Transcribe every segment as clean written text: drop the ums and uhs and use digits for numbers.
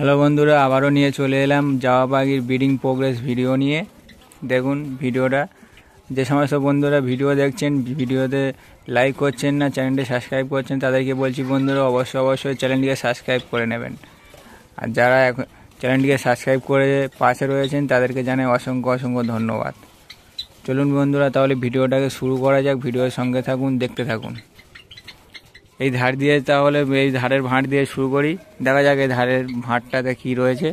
Hello বন্ধুরা, আবারও নিয়ে চলে এলাম জাওয়া পাখির ব্রিডিং প্রোগ্রেস ভিডিও নিয়ে। দেখুন ভিডিওটা। যে সমস্ত বন্ধুরা ভিডিও দেখছেন, ভিডিওতে লাইক করছেন না, চ্যানেলটি সাবস্ক্রাইব করছেন, তাদেরকে বলছি বন্ধুরা অবশ্যই চ্যানেলটিকে সাবস্ক্রাইব করে নেবেন। আর যারা এখন চ্যানেলটিকে সাবস্ক্রাইব করে পাশে রয়েছেন তাদেরকে জানাই অসংখ্য ধন্যবাদ। চলুন বন্ধুরা, তাহলে ভিডিওটাকে শুরু করা যাক। ভিডিওর সঙ্গে থাকুন, দেখতে থাকুন। এই ধার দিয়ে তাহলে এই ধারের ভাঁড় দিয়ে শুরু করি। দেখা যাক এই ধারের ভাঁড়টাতে কী রয়েছে।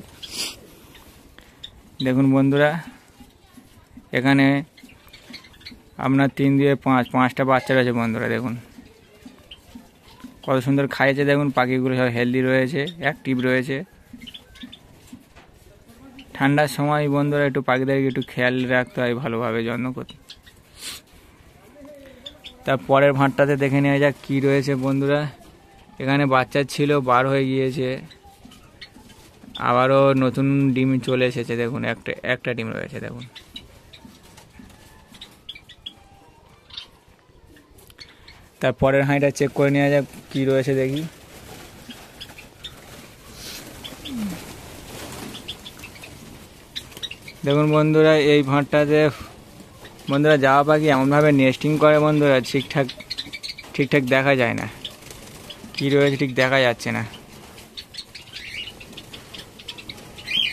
দেখুন বন্ধুরা, এখানে আপনার 3 দিয়ে 5টা বাচ্চা রয়েছে বন্ধুরা। দেখুন কত সুন্দর খাইয়েছে। দেখুন পাখিগুলো সব হেলদি রয়েছে, অ্যাক্টিভ রয়েছে। ঠান্ডার সময় বন্ধুরা একটু পাখিদেরকে একটু খেয়াল রাখতে হয়, ভালোভাবে যত্ন করতে। তার পরের ভাঁড়টাতে দেখে নেওয়া যাক কী রয়েছে বন্ধুরা। এখানে বাচ্চা ছিল, বার হয়ে গিয়েছে, আবারও নতুন ডিম চলে এসেছে। দেখুন একটা ডিম রয়েছে। দেখুন তারপরের হাঁড়িটা চেক করে নেওয়া যাক কী রয়েছে দেখি। দেখুন বন্ধুরা, এই ভাঁড়টাতে বন্ধুরা জাওয়া পাখি এমনভাবে নেস্টিং করে বন্ধুরা, ঠিকঠাক দেখা যায় না কী রয়েছে, ঠিক দেখা যাচ্ছে না।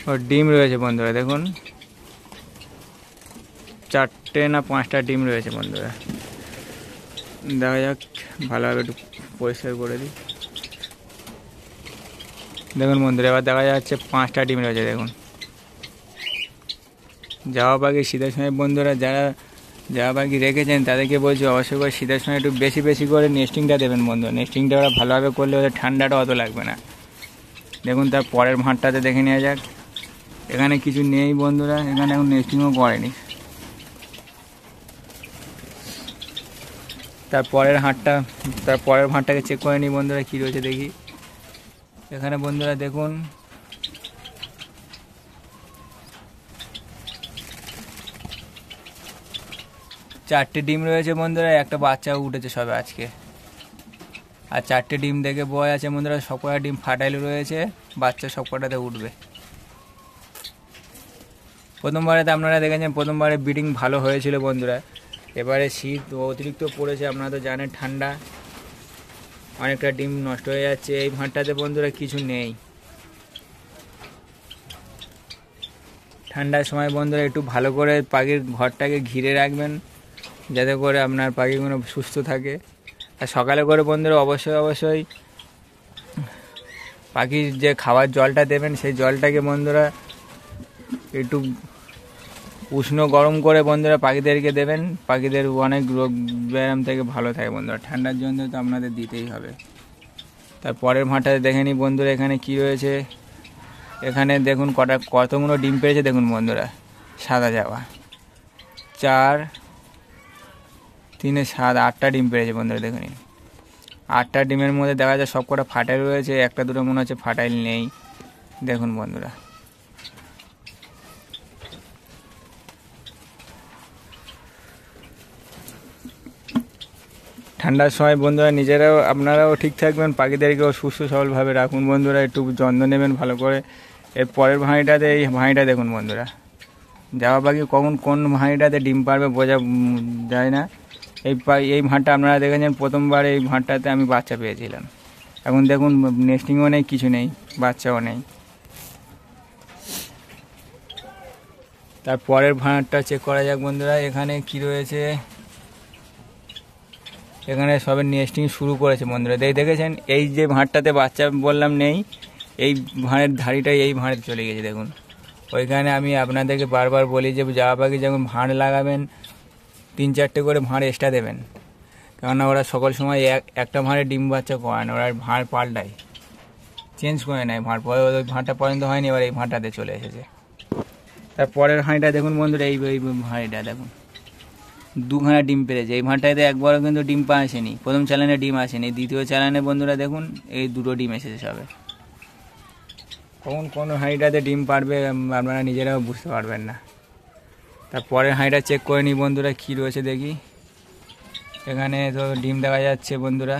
ওর ডিম রয়েছে বন্ধুরা। দেখুন 4টে না 5টা ডিম রয়েছে বন্ধুরা। দেখা যাক, ভালোভাবে একটু পরিষ্কার করে দিই। দেখুন বন্ধুরা, এবার দেখা যাচ্ছে 5টা ডিম রয়েছে। দেখুন জাওয়া পাখি শীতের সময় বন্ধুরা, যারা জাওয়া পাখি রেখেছেন তাদেরকে বলছি অবশ্যই করে শীতের সময় একটু বেশি করে নেস্টিংটা দেবেন বন্ধু। নেস্টিংটা ওরা ভালোভাবে করলে ওদের ঠান্ডাটা অত লাগবে না। দেখুন তার পরের ভাঁড়টাতে দেখে নেওয়া যাক। এখানে কিছু নেই বন্ধুরা, এখানে এখন নেস্টিংও করেনি। তারপরের ভাঁড়টাকে চেক করে নিই বন্ধুরা কী রয়েছে দেখি। এখানে বন্ধুরা দেখুন 4টে ডিম রয়েছে বন্ধুরা। একটা বাচ্চাও উঠেছে সবে আজকে। আর 4টে ডিম দেখে বয় আছে বন্ধুরা, সবকটা ডিম ফার্টাইল রয়েছে, বাচ্চা সবকটাতে উঠবে। প্রথমবারেতে আপনারা দেখেছেন, প্রথমবারে ব্রিডিং ভালো হয়েছিল বন্ধুরা। এবারে শীত অতিরিক্ত পড়েছে, আপনারা তো জানেন, ঠান্ডা, অনেকটা ডিম নষ্ট হয়ে যাচ্ছে। এই ভাঁড়টাতে বন্ধুরা কিছু নেই। ঠান্ডার সময় বন্ধুরা একটু ভালো করে পাখির ঘরটাকে ঘিরে রাখবেন, যাতে করে আপনার পাখিগুলো সুস্থ থাকে। আর সকালে করে বন্ধুরা অবশ্যই পাখির যে খাবার জলটা দেবেন, সেই জলটাকে বন্ধুরা একটু উষ্ণ গরম করে বন্ধুরা পাখিদেরকে দেবেন। পাখিদের অনেক রোগ ব্যায়াম থেকে ভালো থাকে বন্ধুরা। ঠান্ডার জন্য তো আপনাদের দিতেই হবে। তারপরের ভাঁড়টাতে দেখে নিই বন্ধুরা এখানে কি রয়েছে। এখানে দেখুন কতগুলো ডিম পেয়েছে। দেখুন বন্ধুরা, সাদা জাওয়া 4, 3, 7, 8টা ডিম পেয়েছে বন্ধুরা। দেখুন 8টা ডিমের মধ্যে দেখা যায় সবকটা ফাটাইল রয়েছে, একটা দুটো মনে হচ্ছে ফাটাইল নেই। দেখুন বন্ধুরা, ঠান্ডার সময় বন্ধুরা আপনারাও ঠিক থাকবেন, পাখিদেরকেও সুস্থ সবলভাবে রাখুন বন্ধুরা। একটু যত্ন নেবেন ভালো করে। এর পরের ভাঁড়িটাতে, এই ভাঁড়িটা দেখুন বন্ধুরা, জাওয়া পাখি কখন কোন ভাঁড়িটাতে ডিম পারবে বোঝা যায় না। এই ভাঁড়টা আপনারা দেখেছেন, প্রথমবার এই ভাঁড়টাতে আমি বাচ্চা পেয়েছিলাম। এখন দেখুন নেস্টিংও নেই, কিছু নেই, বাচ্চাও নেই। তারপরের ভাঁড়টা চেক করা যাক বন্ধুরা। এখানে কি রয়েছে। এখানে সবে নেস্টিং শুরু করেছে বন্ধুরা। দেখেছেন, এই যে ভাঁড়টাতে বাচ্চা বললাম নেই, এই ভাঁড়ের ধাড়িটাই এই ভাঁড়ে চলে গেছে। দেখুন ওইখানে আমি আপনাদেরকে বারবার বলি যে জাওয়া পাখি যখন ভাঁড় লাগাবেন 3-4টে করে ভাঁড় এক্সট্রা দেবেন, কেননা ওরা সকল সময় একটা ভাঁড়ে ডিম বাচ্চা করে না, ওরা ভাঁড় পাল্টায়, চেঞ্জ করে নেয় ভাঁড়। পরে ওই ভাঁড়টা পর্যন্ত হয়নি, এবার এই ভাঁড়টাতে চলে এসেছে। তারপরের হাঁড়িটা দেখুন বন্ধুরা, এই হাঁড়িটা দেখুন 2খানা ডিম পেরেছে। এই ভাঁড়টাতে একবারও কিন্তু ডিম আসেনি, প্রথম চ্যালেঞ্জে ডিম আসেনি, দ্বিতীয় চ্যালেঞ্জে বন্ধুরা দেখুন এই 2টো ডিম এসেছে সবে। কখন কোন হাঁড়িটাতে ডিম পারবে আপনারা নিজেরাও বুঝতে পারবেন না। তারপরের হাঁড়িটা চেক করে নিই বন্ধুরা কী রয়েছে দেখি। এখানে তো ডিম দেখা যাচ্ছে বন্ধুরা,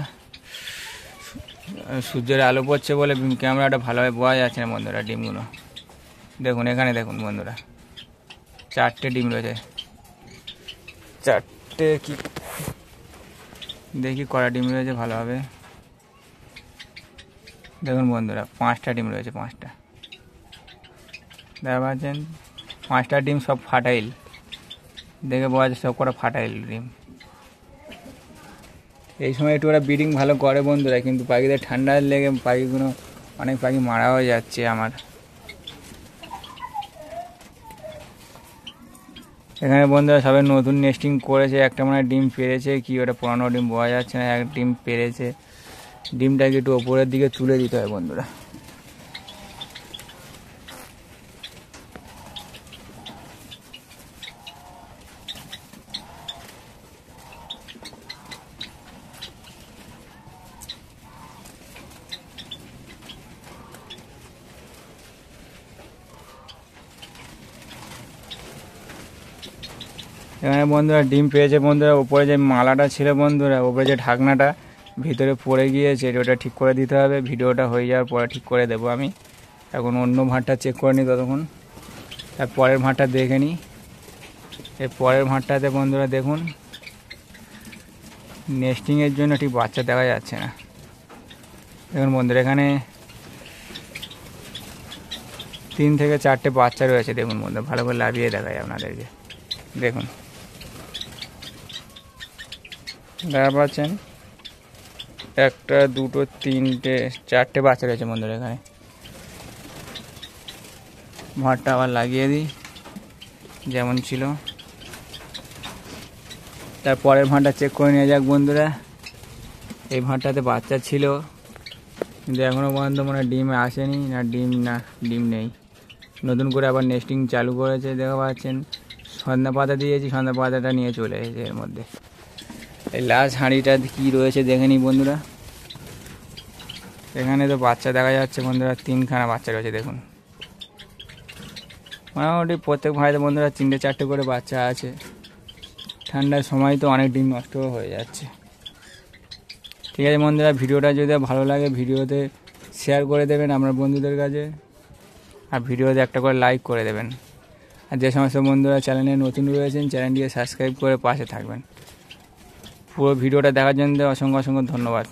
সূর্যের আলো পড়ছে বলে ক্যামেরাটা ভালোভাবে বোঝা যাচ্ছে না বন্ধুরা। ডিমগুলো দেখুন, এখানে দেখুন বন্ধুরা, 4টে ডিম রয়েছে। 4টে কি দেখি কড়া ডিম রয়েছে ভালোভাবে দেখুন বন্ধুরা। 5টা ডিম রয়েছে, 5টা দেখা পাচ্ছেন। 5টা ডিম সব ফাটাইল, দেখে বোঝা যাচ্ছে সব কটা ফাটাইল ডিম। এই সময় একটু ওরা ব্রিডিং ভালো করে বন্ধুরা, কিন্তু পাখিদের ঠান্ডা লেগে পাখিগুলো অনেক পাখি মারা হয়ে যাচ্ছে আমার। এখানে বন্ধুরা সবাই নতুন নেস্টিং করেছে। একটা মানে ডিম পেরেছে, কি ওটা পুরানো ডিম বোঝা যাচ্ছে না। এক ডিম পেরেছে, ডিমটাকে একটু ওপরের দিকে তুলে দিতে হয় বন্ধুরা। এখানে বন্ধুরা ডিম পেয়েছে বন্ধুরা। উপরে যে মালাটা ছিল বন্ধুরা, উপরে যে ঢাকনাটা ভিতরে পড়ে গিয়েছে, ওটা ঠিক করে দিতে হবে। ভিডিওটা হয়ে যাওয়ার পরে ঠিক করে দেবো আমি। এখন অন্য ভাঁড়টা চেক করে নিই ততক্ষণ, তার পরের ভাঁড়টা দেখে নিই। এর পরের ভাঁড়টাতে বন্ধুরা দেখুন, নেস্টিংয়ের জন্য ঠিক বাচ্চা দেখা যাচ্ছে না। দেখুন বন্ধুরা, এখানে 3 থেকে 4টে বাচ্চা রয়েছে। দেখুন বন্ধুরা, ভালো করে লাভিয়ে দেখায় আপনাদেরকে। দেখুন, দেখা পাচ্ছেন 1টা 2টো 3টে 4টে বাচ্চা রয়েছে বন্ধুরা। এখানে ভাঁড়টা আবার লাগিয়ে দিই যেমন ছিল। তারপরের ভাঁড়টা চেক করে নিয়ে যাক বন্ধুরা। এই ভাঁড়টাতে বাচ্চা ছিল, কিন্তু এখনও পর্যন্ত মনে হয় ডিম আসেনি, না ডিম নেই। নতুন করে আবার নেস্টিং চালু করেছে। দেখা পাচ্ছেন সন্ধ্যা পাতা দিয়েছি, সন্ধ্যা পাতাটা নিয়ে চলে এসেছে এর মধ্যে। এই লাস্ট হাঁড়িটা কী রয়েছে দেখে নিই বন্ধুরা। এখানে তো বাচ্চা দেখা যাচ্ছে বন্ধুরা, 3খানা বাচ্চা রয়েছে দেখুন। মোটামুটি প্রত্যেক ভাইতে বন্ধুরা 3টে 4টে করে বাচ্চা আছে। ঠান্ডার সময় তো অনেক ডিম নষ্ট হয়ে যাচ্ছে। ঠিক আছে বন্ধুরা, ভিডিওটা যদি ভালো লাগে ভিডিওতে শেয়ার করে দেবেন আপনার বন্ধুদের কাছে, আর ভিডিওতে একটা করে লাইক করে দেবেন। আর যে সমস্ত বন্ধুরা চ্যানেলে নতুন রয়েছেন, চ্যানেলটিকে সাবস্ক্রাইব করে পাশে থাকবেন। পুরো ভিডিওটা দেখার জন্য অসংখ্য ধন্যবাদ।